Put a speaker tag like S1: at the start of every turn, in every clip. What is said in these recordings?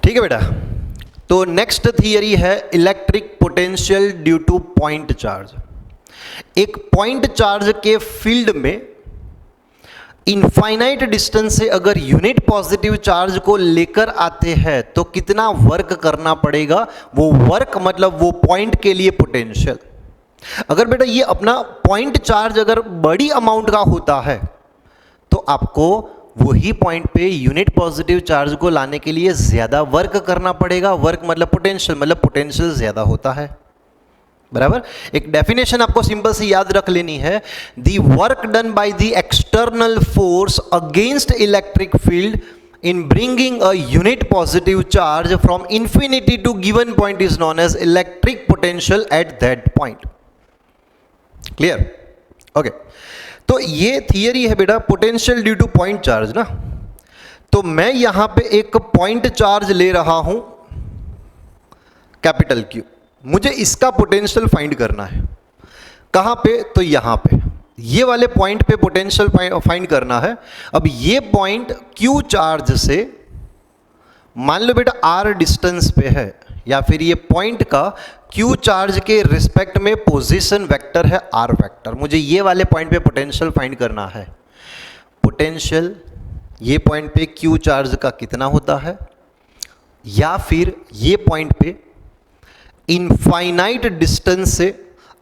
S1: ठीक है बेटा। तो नेक्स्ट थियरी है electric potential due to point charge. एक पॉइंट चार्ज के फील्ड में इनफाइनाइट डिस्टेंस से अगर यूनिट पॉजिटिव चार्ज को लेकर आते हैं तो कितना वर्क करना पड़ेगा, वो वर्क मतलब वो पॉइंट के लिए पोटेंशियल। अगर बेटा ये अपना पॉइंट चार्ज अगर बड़ी अमाउंट का होता है तो आपको वही पॉइंट पे यूनिट पॉजिटिव चार्ज को लाने के लिए ज्यादा वर्क करना पड़ेगा। वर्क मतलब पोटेंशियल ज्यादा होता है, बराबर। एक डेफिनेशन आपको सिंपल से याद रख लेनी है, the work done by the external force against electric field in bringing a unit positive charge from infinity to given point is known as electric potential at that point. Clear? Okay. तो ये theory है बेटा potential due to point charge ना। तो मैं यहां पे एक पॉइंट चार्ज ले रहा हूं कैपिटल Q, मुझे इसका पोटेंशियल फाइंड करना है। कहां पे? तो यहां पे ये वाले पॉइंट पे पोटेंशियल फाइंड करना है। अब ये पॉइंट Q चार्ज से मान लो बेटा R डिस्टेंस पे है, या फिर ये पॉइंट का Q चार्ज के रिस्पेक्ट में पोजीशन वेक्टर है R वेक्टर। मुझे ये वाले पॉइंट पे पोटेंशियल फाइंड करना है। पोटेंशियल ये पॉइंट पे Q चार्ज का कितना होता है, या फिर ये पॉइंट पे इनफाइनाइट डिस्टेंस से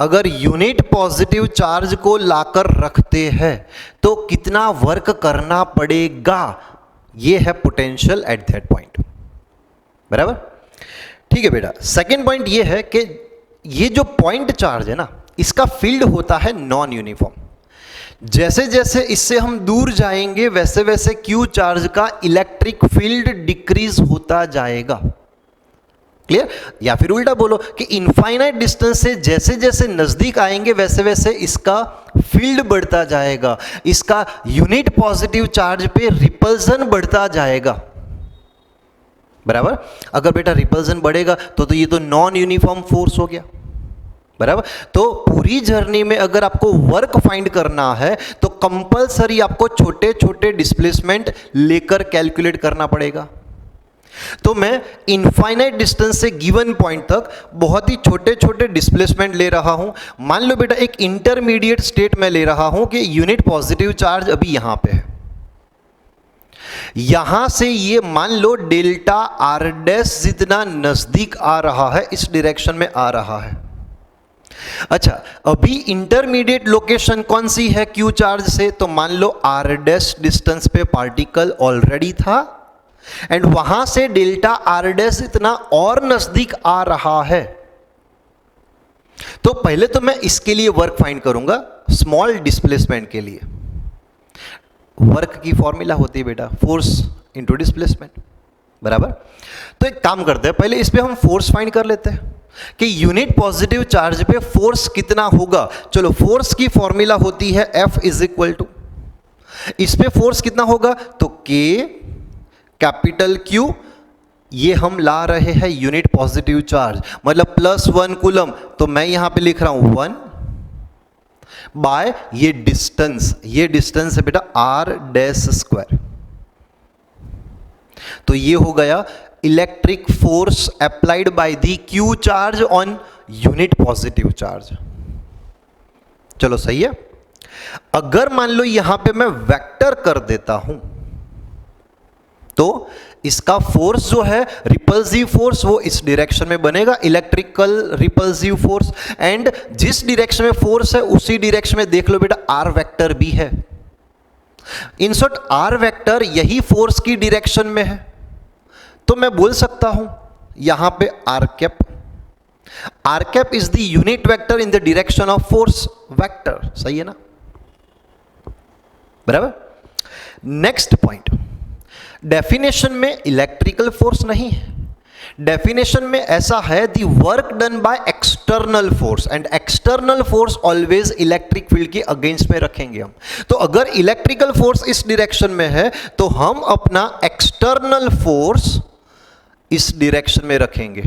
S1: अगर यूनिट पॉजिटिव चार्ज को लाकर रखते हैं तो कितना वर्क करना पड़ेगा, ये है पोटेंशियल एट दैट पॉइंट, बराबर। ठीक है बेटा। सेकेंड पॉइंट ये है कि ये जो पॉइंट चार्ज है ना, इसका फील्ड होता है नॉन यूनिफॉर्म। जैसे जैसे इससे हम दूर जाएंगे वैसे वैसे Q चार्ज का इलेक्ट्रिक फील्ड डिक्रीज होता जाएगा। क्लियर? या फिर उल्टा बोलो कि इनफाइनाइट डिस्टेंस से जैसे जैसे नजदीक आएंगे वैसे वैसे इसका फील्ड बढ़ता जाएगा, इसका यूनिट पॉजिटिव चार्ज पे रिपल्सन बढ़ता जाएगा, बराबर। अगर बेटा रिपल्सन बढ़ेगा तो ये तो नॉन यूनिफॉर्म फोर्स हो गया, बराबर। तो पूरी जर्नी में अगर आपको वर्क फाइंड करना है तो कंपलसरी आपको छोटे छोटे डिस्प्लेसमेंट लेकर कैलकुलेट करना पड़ेगा। तो मैं इनफाइनाइट डिस्टेंस से गिवन पॉइंट तक बहुत ही छोटे छोटे डिस्प्लेसमेंट ले रहा हूं। मान लो बेटा एक इंटरमीडिएट स्टेट में ले रहा हूं कि यूनिट पॉजिटिव चार्ज अभी यहां पे है, यहां से ये मान लो डेल्टा आर डैश जितना नजदीक आ रहा है, इस डायरेक्शन में आ रहा है। अच्छा, अभी इंटरमीडिएट लोकेशन कौन सी है Q चार्ज से? तो मान लो आर डैश डिस्टेंस पे पार्टिकल ऑलरेडी था एंड वहां से डेल्टा आर डैश इतना और नजदीक आ रहा है। तो पहले तो मैं इसके लिए वर्क फाइंड करूंगा, स्मॉल डिस्प्लेसमेंट के लिए। वर्क की फॉर्मूला होती है बेटा फोर्स इनटू डिस्प्लेसमेंट, बराबर। तो एक काम करते हैं, पहले इस पे हम फोर्स फाइंड कर लेते हैं कि यूनिट पॉजिटिव चार्ज पे फोर्स कितना होगा। चलो, फोर्स की फॉर्मूला होती है F इज इक्वल टू, इस पे फोर्स कितना होगा तो K कैपिटल Q, ये हम ला रहे हैं यूनिट पॉजिटिव चार्ज मतलब +1 कूलम, तो मैं यहां पे लिख रहा हूं 1 बाय ये डिस्टेंस है बेटा R डैश स्क्वायर। तो ये हो गया electric force applied by the Q charge on unit positive charge. चलो सही है। अगर मान लो यहां पे मैं वेक्टर कर देता हूं तो इसका फोर्स जो है रिपल्सिव फोर्स वो इस डायरेक्शन में बनेगा, इलेक्ट्रिकल रिपल्सिव फोर्स। एंड जिस डायरेक्शन में फोर्स है उसी डायरेक्शन में देख लो बेटा आर वेक्टर भी है। इन शॉर्ट आर वेक्टर यही फोर्स की डायरेक्शन में है, तो मैं बोल सकता हूं यहां पे R cap is the unit vector in the direction of force vector. सही है ना, बराबर। नेक्स्ट पॉइंट, डेफिनेशन में इलेक्ट्रिकल फोर्स नहीं है, डेफिनेशन में ऐसा है the work done by external force, and external force always electric field के अगेंस्ट में रखेंगे हम। तो अगर इलेक्ट्रिकल फोर्स इस डायरेक्शन में है तो हम अपना एक्सटर्नल फोर्स इस डायरेक्शन में रखेंगे।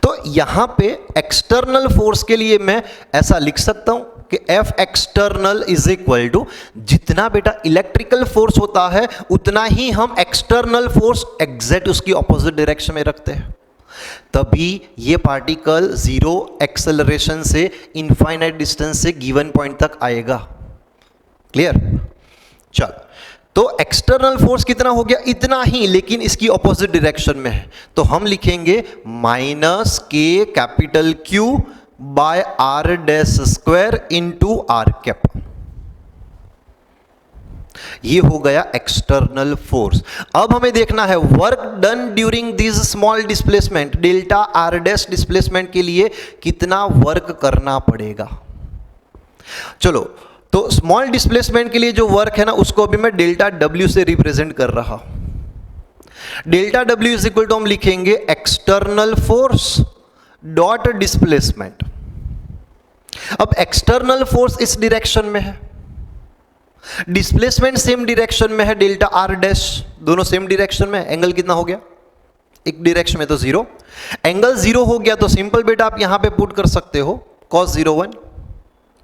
S1: तो यहां पे एक्सटर्नल फोर्स के लिए मैं ऐसा लिख सकता हूं कि F external is equal to जितना बेटा इलेक्ट्रिकल फोर्स होता है उतना ही हम एक्सटर्नल फोर्स एग्जैक्ट उसकी ऑपोजिट डायरेक्शन में रखते हैं, तभी ये पार्टिकल जीरो एक्सेलरेशन से इनफाइनाइट डिस्टेंस से गिवन पॉइंट तक आएगा। क्लियर? चल, तो एक्सटर्नल फोर्स कितना हो गया? इतना ही, लेकिन इसकी ऑपोजिट डायरेक्शन में है, तो हम लिखेंगे माइनस के capital Q by R dash square into R cap. ये हो गया एक्सटर्नल फोर्स। अब हमें देखना है work done during this small displacement, delta R dash displacement के लिए कितना वर्क करना पड़ेगा। चलो, तो स्मॉल डिस्प्लेसमेंट के लिए जो वर्क है ना, उसको अभी मैं डेल्टा W से रिप्रेजेंट कर रहा हूं। Delta W is equal to हम लिखेंगे एक्सटर्नल फोर्स डॉट डिस्प्लेसमेंट। अब एक्सटर्नल फोर्स इस डायरेक्शन में है, डिस्प्लेसमेंट सेम डायरेक्शन में है, डेल्टा आर डैश दोनों सेम डायरेक्शन में। एंगल कितना हो गया? एक डायरेक्शन में तो जीरो। एंगल जीरो हो गया तो सिंपल बेटा आप यहां पे पुट कर सकते हो cos 01,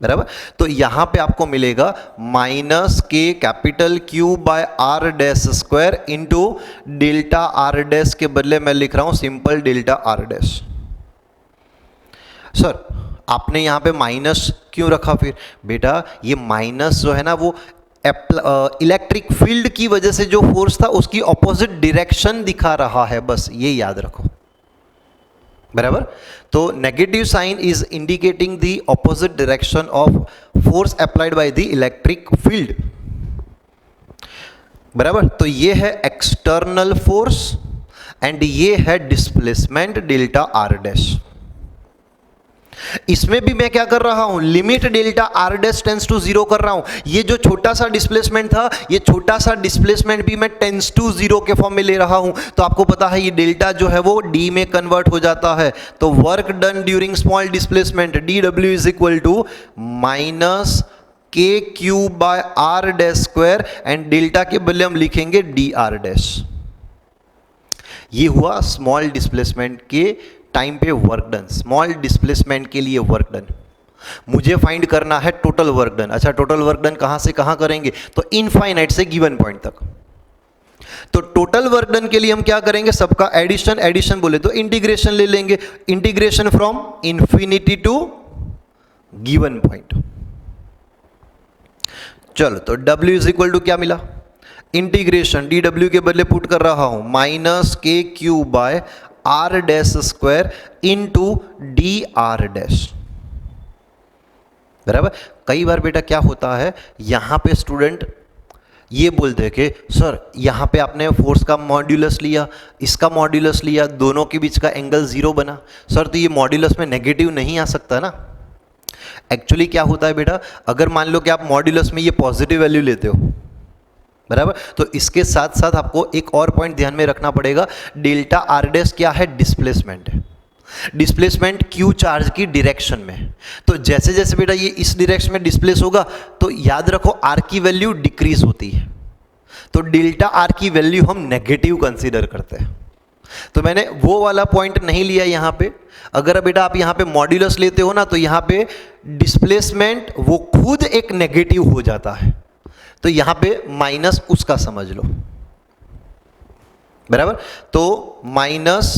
S1: बराबर। तो यहां पे आपको मिलेगा माइनस के capital Q by R dash square into delta R dash के बदले मैं लिख रहा हूं simple delta R dash. Sir आपने यहां पे माइनस क्यों रखा? फिर बेटा ये माइनस जो है ना वो इलेक्ट्रिक फील्ड की वजह से जो फोर्स था उसकी ऑपोजिट डायरेक्शन दिखा रहा है, बस ये याद रखो, बराबर। तो negative sign is indicating the opposite direction of force applied by the electric field, बराबर। तो ये है एक्सटर्नल फोर्स एंड ये है डिस्प्लेसमेंट डेल्टा आर डैश। इसमें भी मैं क्या कर रहा हूं? Limit delta R dash tends to zero कर रहा हूं। ये जो छोटा सा डिस्प्लेसमेंट था, ये छोटा सा डिस्प्लेसमेंट भी मैं टेंस टू जीरो के फॉर्म में ले रहा हूं। तो आपको पता है ये डेल्टा जो है वो डी में कन्वर्ट हो जाता है। तो work done during small displacement DW is equal to minus के Q by R dash square and delta के बदले हम लिखेंगे डी आर डैश। ये हुआ स्मॉल डिस्प्लेसमेंट के टाइम पे वर्क डन, स्मॉल डिस्प्लेसमेंट के लिए वर्क डन। मुझे फाइंड करना है टोटल वर्क डन। अच्छा, टोटल वर्क डन कहां से कहां करेंगे? तो इनफाइनाइट से गिवन पॉइंट तक। तो टोटल वर्क डन के लिए हम क्या करेंगे? सबका एडिशन, एडिशन बोले तो इंटीग्रेशन ले लेंगे, integration from infinity to given point. चलो, तो W इज इक्वल टू क्या मिला? इंटीग्रेशन DW के बदले पुट कर रहा हूं माइनस के Q by R dash square into D R dash, बराबर। कई बार बेटा क्या होता है, यहां पे स्टूडेंट ये बोलते हैं कि सर यहां पे आपने फोर्स का मॉड्यूलस लिया, इसका मॉड्यूलस लिया, दोनों के बीच का एंगल जीरो बना। सर तो ये मॉड्यूलस में नेगेटिव नहीं आ सकता ना। एक्चुअली क्या होता है बेटा, अगर मान लो कि आप मॉड्यूलस में ये पॉजिटिव वैल्यू लेते हो, बराबर, तो इसके साथ साथ आपको एक और पॉइंट ध्यान में रखना पड़ेगा। डेल्टा आर डैश क्या है? डिस्प्लेसमेंट है। डिस्प्लेसमेंट क्यू चार्ज की डायरेक्शन में। तो जैसे जैसे बेटा ये इस डायरेक्शन में डिस्प्लेस होगा तो याद रखो आर की वैल्यू डिक्रीज होती है। तो डेल्टा आर की वैल्यू हम नेगेटिव कंसीडर करते हैं। तो मैंने वो वाला पॉइंट नहीं लिया यहां पे। अगर बेटा आप यहां पे मॉड्यूलस लेते हो ना, तो यहां पे डिस्प्लेसमेंट वो खुद एक नेगेटिव हो जाता है। तो यहां पे माइनस उसका समझ लो, बराबर। तो माइनस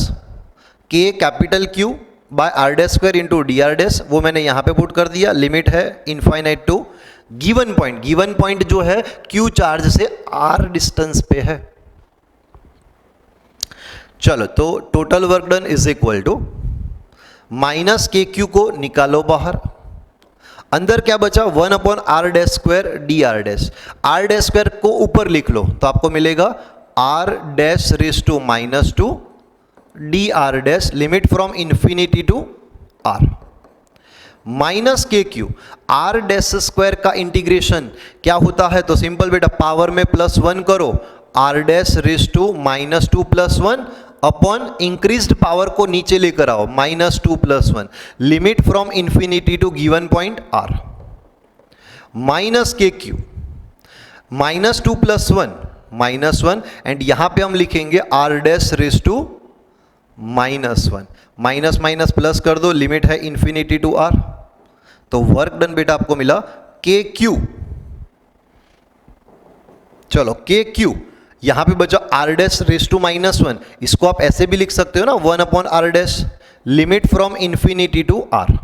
S1: के capital Q by R dash square into D R dash, वो मैंने यहां पे पुट कर दिया। लिमिट है infinite to given point. Given point जो है Q चार्ज से R डिस्टेंस पे है। चलो, तो total work done is equal to minus के क्यू को निकालो बाहर, अंदर क्या बचा? 1 upon R dash square D R dash. R dash square को ऊपर लिख लो तो आपको मिलेगा R dash raise to minus two D R dash, limit from infinity to R, minus के क्यू। आर डैश स्क्वायर का इंटीग्रेशन क्या होता है? तो सिंपल बेटा पावर में +1 करो, R dash raise to minus two plus 1 upon increased power को नीचे लेकर आओ -2 + 1, limit from infinity to given point R. Minus के क्यू -2 + 1 -1 एंड यहां पे हम लिखेंगे R dash raise to -1, minus minus plus कर दो, लिमिट है इंफिनिटी टू आर। तो वर्क डन बेटा आपको मिला के क्यू। चलो के क्यू, यहां पे बचा आर डैश रेस टू -1, इसको आप ऐसे भी लिख सकते हो ना, 1 upon R dash, limit from infinity to R.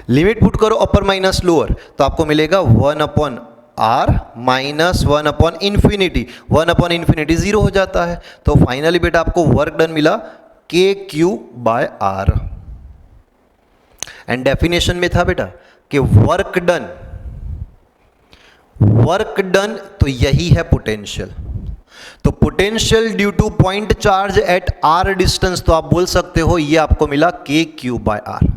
S1: Limit put करो अपर माइनस लोअर, तो आपको मिलेगा 1 upon R minus 1 upon infinity, 1 upon infinity 0 हो जाता है। तो फाइनली बेटा आपको वर्क डन मिला K Q by R. And definition में था बेटा कि वर्क डन, वर्क डन तो यही है पोटेंशियल। तो potential due to point charge at R distance, तो आप बोल सकते हो ये आपको मिला के क्यू बाय आर।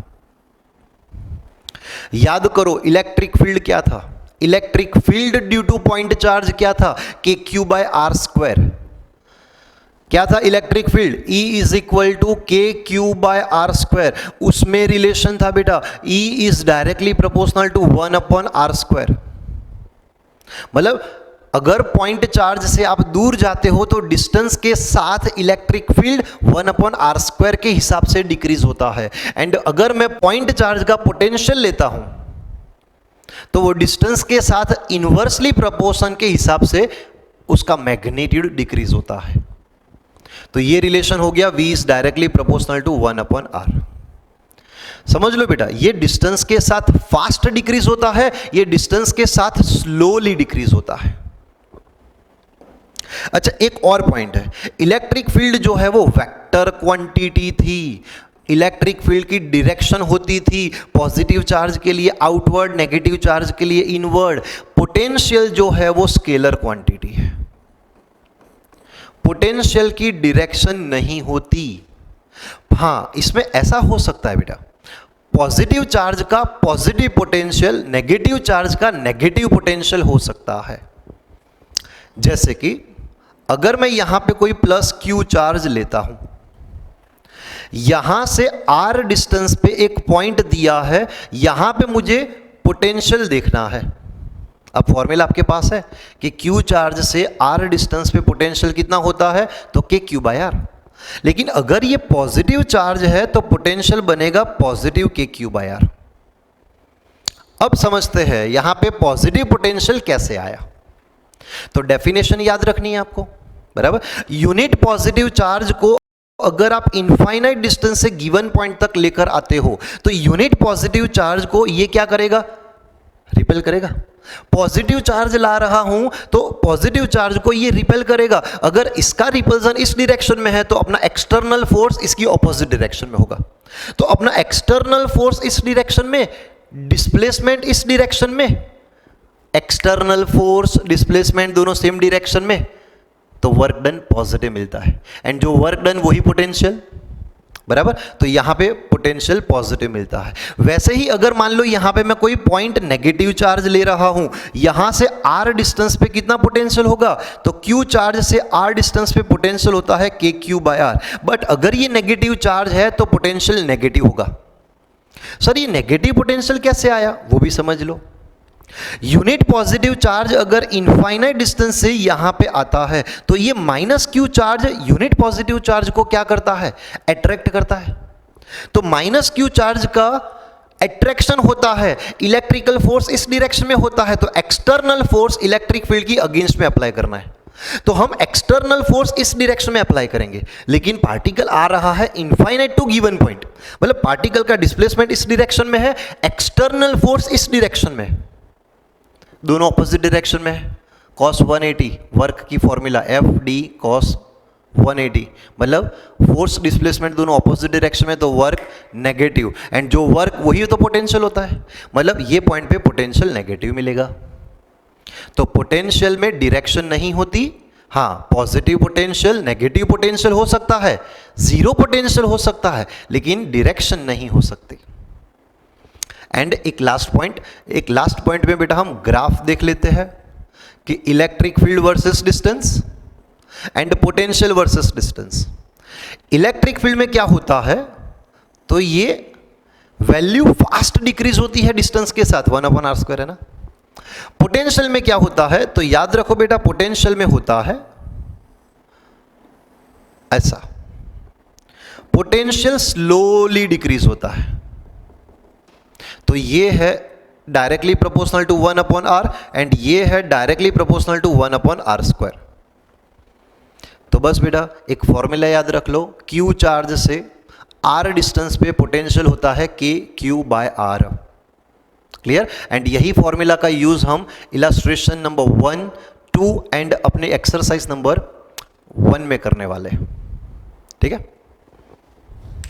S1: याद करो इलेक्ट्रिक फील्ड क्या था, electric field due to point charge क्या था, K Q by R square. क्या था electric field, E is equal to K Q by R square. उसमें रिलेशन था बेटा E is directly proportional to 1 upon R square. मतलब अगर point charge से आप दूर जाते हो तो डिस्टेंस के साथ electric field 1 upon R square के हिसाब से डिक्रीज होता है। एंड अगर मैं पॉइंट चार्ज का पोटेंशियल लेता हूं तो वो डिस्टेंस के साथ इनवर्सली प्रोपोर्शन के हिसाब से उसका मैग्नीट्यूड डिक्रीज होता है। तो ये रिलेशन हो गया V is directly proportional to 1 upon R. समझ लो बेटा, ये डिस्टेंस के साथ फास्ट डिक्रीज होता है, ये डिस्टेंस के साथ स्लोली डिक्रीज होता है। अच्छा एक और पॉइंट है, इलेक्ट्रिक फील्ड जो है वो वेक्टर क्वांटिटी थी। इलेक्ट्रिक फील्ड की डायरेक्शन होती थी पॉजिटिव चार्ज के लिए आउटवर्ड, नेगेटिव चार्ज के लिए इनवर्ड। पोटेंशियल जो है वो स्केलर क्वांटिटी है, पोटेंशियल की डायरेक्शन नहीं होती। हां इसमें ऐसा हो सकता है बेटा, पॉजिटिव चार्ज का पॉजिटिव पोटेंशियल, नेगेटिव चार्ज का नेगेटिव पोटेंशियल हो सकता है। जैसे कि अगर मैं यहां पे कोई प्लस क्यू चार्ज लेता हूं, यहां से आर डिस्टेंस पे एक पॉइंट दिया है, यहां पे मुझे पोटेंशियल देखना है। अब फॉर्मूला आपके पास है कि क्यू चार्ज से आर डिस्टेंस पे पोटेंशियल कितना होता है, तो के क्यू बाय आर। लेकिन अगर ये पॉजिटिव चार्ज है तो पोटेंशियल बनेगा पॉजिटिव के क्यू बाय आर। अब समझते हैं यहां पे पॉजिटिव पोटेंशियल कैसे आया। तो डेफिनेशन याद रखनी है आपको, बराबर। यूनिट पॉजिटिव चार्ज को अगर आप इनफाइनाइट डिस्टेंस से गिवन पॉइंट तक लेकर आते हो तो यूनिट पॉजिटिव चार्ज को ये क्या करेगा, रिपेल करेगा। पॉजिटिव चार्ज ला रहा हूं तो पॉजिटिव चार्ज को ये रिपेल करेगा। अगर इसका रिपल्सन इस डायरेक्शन में है तो अपना एक्सटर्नल फोर्स इसकी ऑपोजिट डायरेक्शन में होगा। तो अपना एक्सटर्नल फोर्स इस डायरेक्शन में, डिस्प्लेसमेंट इस डायरेक्शन में, एक्सटर्नल फोर्स डिस्प्लेसमेंट दोनों सेम डायरेक्शन में, तो वर्क डन पॉजिटिव मिलता है। एंड जो वर्क डन वही पोटेंशियल, बराबर। तो यहां पे पोटेंशियल पॉजिटिव मिलता है। वैसे ही अगर मान लो यहां पे मैं कोई पॉइंट नेगेटिव चार्ज ले रहा हूं, यहां से आर डिस्टेंस पे कितना पोटेंशियल होगा, तो क्यू चार्ज से आर डिस्टेंस पे पोटेंशियल होता है के क्यू बाय आर। बट अगर ये नेगेटिव चार्ज है तो पोटेंशियल नेगेटिव होगा। सर ये नेगेटिव पोटेंशियल कैसे आया वो भी समझ लो। यूनिट पॉजिटिव चार्ज अगर इनफाइनाइट डिस्टेंस से यहां पे आता है तो ये minus Q charge unit positive charge को क्या करता है, अट्रैक्ट करता है। तो माइनस क्यू चार्ज का अट्रैक्शन होता है, इलेक्ट्रिकल फोर्स इस डायरेक्शन में होता है, तो एक्सटर्नल फोर्स इलेक्ट्रिक फील्ड की अगेंस्ट में अप्लाई करना है। तो हम एक्सटर्नल फोर्स इस डायरेक्शन में अप्लाई करेंगे, लेकिन पार्टिकल आ रहा है इनफाइनाइट टू गिवन पॉइंट, मतलब पार्टिकल का डिस्प्लेसमेंट इस डायरेक्शन में है, एक्सटर्नल फोर्स इस डायरेक्शन में, दोनों ऑपोजिट डायरेक्शन में है। cos 180 वर्क की फॉर्मूला एफ डी cos 180, मतलब फोर्स डिस्प्लेसमेंट दोनों ऑपोजिट डायरेक्शन में, तो वर्क नेगेटिव। एंड जो वर्क वही तो पोटेंशियल होता है, मतलब ये पॉइंट पे पोटेंशियल नेगेटिव मिलेगा। तो पोटेंशियल में डायरेक्शन नहीं होती। हाँ पॉजिटिव पोटेंशियल, नेगेटिव पोटेंशियल हो सकता है, जीरो पोटेंशियल हो सकता है, लेकिन डायरेक्शन नहीं हो सकती। एंड एक लास्ट पॉइंट में बेटा हम ग्राफ देख लेते हैं कि electric field versus distance and potential versus distance. Electric field में क्या होता है, तो ये वैल्यू फास्ट डिक्रीज होती है डिस्टेंस के साथ, 1 अपॉन आर स्क्वायर है ना। पोटेंशियल में क्या होता है, तो याद रखो बेटा पोटेंशियल में होता है ऐसा, पोटेंशियल स्लोली डिक्रीज होता है। तो ये है directly proportional to 1/r and ये है डायरेक्टली प्रोपोर्शनल टू 1/r²। तो बस बेटा एक फॉर्मूला याद रख लो, q चार्ज से r डिस्टेंस पे पोटेंशियल होता है kq/r। क्लियर? एंड यही फॉर्मूला का यूज हम इलस्ट्रेशन नंबर 1, 2 एंड अपने एक्सरसाइज नंबर 1 में करने वाले हैं। ठीक है?